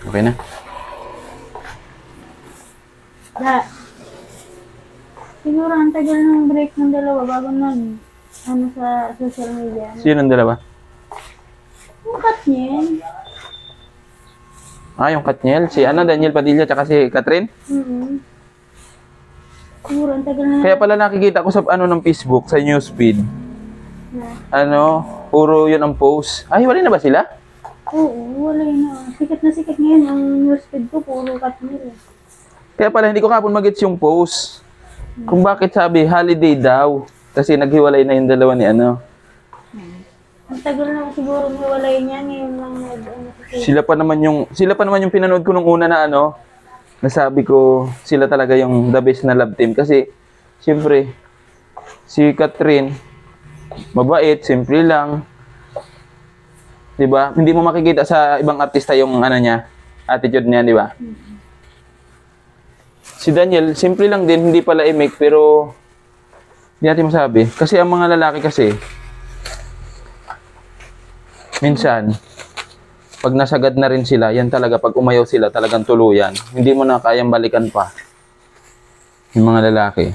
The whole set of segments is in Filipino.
Okay na? Siguro ang tagal ng break ng dalawa bago ano sa social media. Sino ang dalawa? Yung Katniel. Yung Katniel. Si Daniel Padilla, tsaka si Catherine. Siguro ang tagal na. Kaya pala nakikita ko sa ng Facebook, sa newsfeed. Puro yun ang post. Hiwalay na ba sila? Oo, wala na. Sikat na sikat ngayon ang newsfeed ko, puro Katniel. Kaya pala hindi ko kapon magets yung post. Kung bakit sabi, holiday daw. Kasi naghiwalay na yung dalawa ni Ang tagal na siguro hiwalay niya, ngayon lang Sila pa naman yung pinanood ko nung una na nasabi ko sila talaga yung the best na love team. Kasi, siyempre, si Catherine, mabait, simple lang. Diba? Hindi mo makikita sa ibang artista yung niya, attitude niya, diba? Si Daniel, simple lang din, hindi pala imik, pero hindi natin masabi. Kasi ang mga lalaki kasi, minsan, pag nasagad na rin sila, yan talaga, pag umayaw sila, talagang tuluyan. Hindi mo na kayang balikan pa. Yung mga lalaki.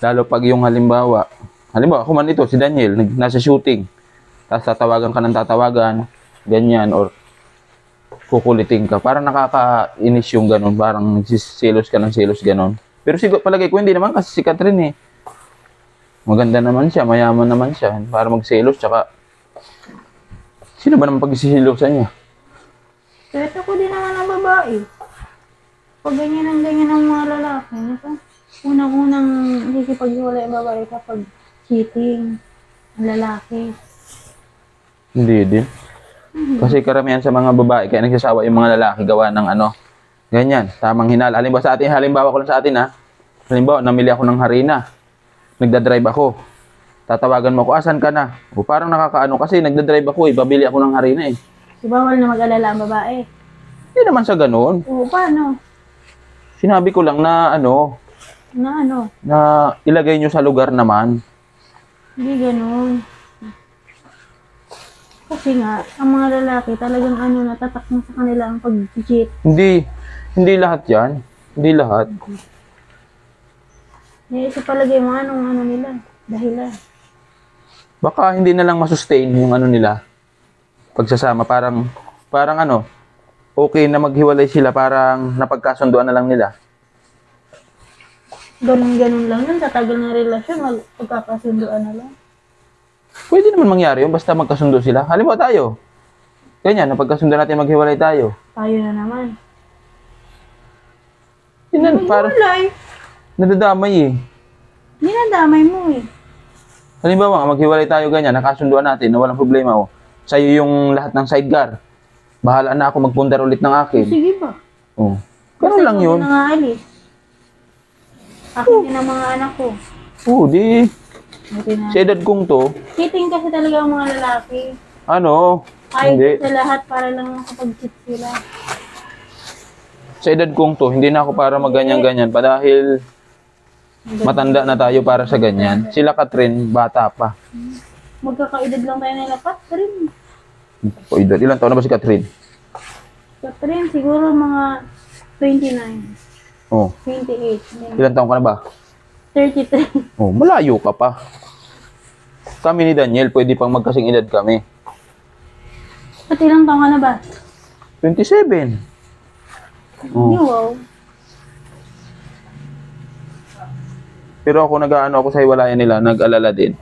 Lalo pag yung halimbawa, ako man ito, si Daniel, nasa shooting, tapos tatawagan ka ng tatawagan, ganyan, or kukuliting ka. Parang nakakainis yung ganun. Parang nagsisilos ka ng silos ganun. Pero siguro palagay ko hindi naman kasi si Catherine maganda naman siya, mayaman naman siya. Para magsilos, tsaka sino ba naman pagsisilosan niya? Ito ko din naman ang babae. Pag ganyan ang mga lalaki, unang-unang nakikipaghiwalay ang babae kapag cheating ang lalaki. Hindi din. Kasi karamihan sa mga babae, kaya nagsasawa yung mga lalaki gawa ng ganyan, tamang hinala. Halimbawa ko lang sa atin halimbawa, namili ako ng harina. Nagdadrive ako. Tatawagan mo ako, asan ka na? O parang nakakaano kasi nagdadrive ako babili ako ng harina So, bawal na mag-alala ang babae? Hindi naman sa ganoon. Oo, paano? Sinabi ko lang na na ilagay nyo sa lugar naman. Hindi ganoon. Kasi nga, ang mga lalaki talagang natatak na sa kanila ang pag-cheat. Hindi lahat yan. Hindi lahat. Isa palagay mo nila, dahilan. Baka hindi na lang masustain yung nila. Pagsasama, parang okay na maghiwalay sila, parang napagkasunduan na lang nila. Ganun lang yun, tatagal na relasyon, magkakasunduan na lang. Pwede naman mangyari yun, basta magkasundo sila. Halimbawa tayo. Ganyan, napagkasundo natin maghiwalay tayo. Tayo na naman. Yun, parang nadadamay Hindi nadamay mo Halimbawa, maghiwalay tayo ganyan, nakasunduan natin na walang problema Sa'yo yung lahat ng sidecar. Bahala na ako magpundar ulit ng akin. Sige ba? Ganun lang yun. Kasi nangaalis. Akin din ang mga anak ko. Di. Sa edad kong to. Cheating kasi talaga ang mga lalaki. Hindi. Sa lahat para lang makapag-cheat sila. Sa edad kong to, hindi na ako para magganyan-ganyan pa dahil matanda na tayo para sa ganyan. Sila Catherine, bata pa. Magkakaedad lang tayo nila, Catherine. Ilan taon na ba si Catherine? Catherine, siguro mga 29. 28. Ilan taon ka na ba? 33. Malayo ka pa. Kami ni Daniel, pwede pang magkasing edad kami. At ilang taon ka na ba? 27. Wow. Pero ako ako sa hiwalayan nila, nag-alala din.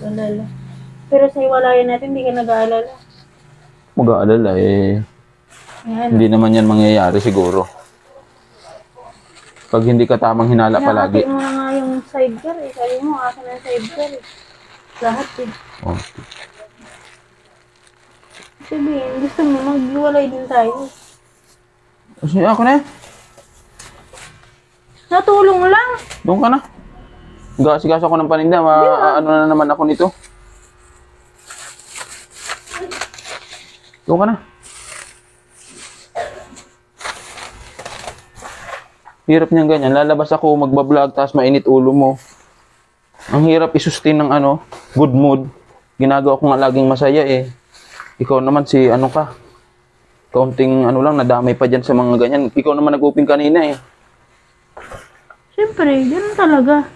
Alala. Pero sa hiwalayan natin, hindi ka nag-aalala. Mag-aalala Hindi naman yan mangyayari siguro. Pag hindi ka tamang hinala palagi. Nakakit mo na nga yung sidecar Sabi mo, akin ang sidecar Lahat Sabihin, gusto mo, maghiwalay din tayo. Ako na Natulong lang. Doon ka na. Gasigas ako ng paninda. Ano na naman ako nito. Doon ka na. Hirap niyang ganyan. Lalabas ako, magbablog, tapos mainit ulo mo. Ang hirap isustain ng good mood. Ginagawa ko nga laging masaya Ikaw naman si ano ka? Kaunting ano lang, nadamay pa dyan sa mga ganyan. Ikaw naman nag-open kanina eh. Siyempre, ganun talaga.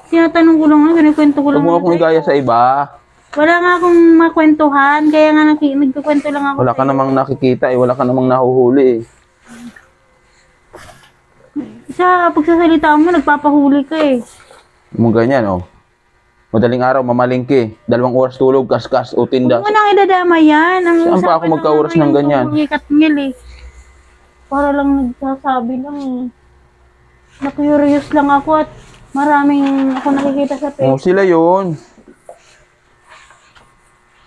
Tinatanong ko lang nga, kinikwento ko Huwag lang mo nga akong sa'yo. igaya sa iba. Wala nga akong makwentuhan, kaya nga nagkukwento lang ako Wala ka sa'yo. namang nakikita eh. Wala ka namang nahuhuli eh. Sa pagsasalita mo, nagpapahuli ka eh. Mga ganyan oh. Madaling araw, mamalingki. 2 oras tulog, kaskas o tinda. Huwag mo nang idadama yan. Ang Saan pa ako usapan lang magkaoras naman ng yung ganyan? tungkol kay Katngil eh. Para lang nagsasabi lang eh. Na-curious lang ako at maraming ako nakikita sa Oh, Facebook. sila yun.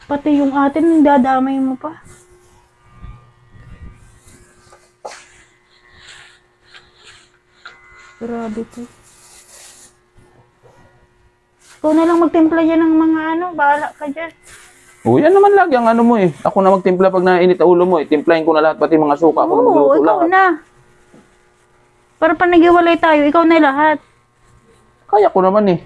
Pati yung atin, dadamay mo pa. Grabe to. Ikaw na lang magtimpla dyan ng mga ano, bahala ka dyan. Oh, yan naman lagi ang ano mo eh. Ako na magtimpla pag nainit ang ulo mo eh. Timplahin ko na lahat, pati mga suka. Ako na Oo, magluto ikaw lahat. na. Para pa naghiwalay tayo, ikaw na lahat. Kaya ko naman eh.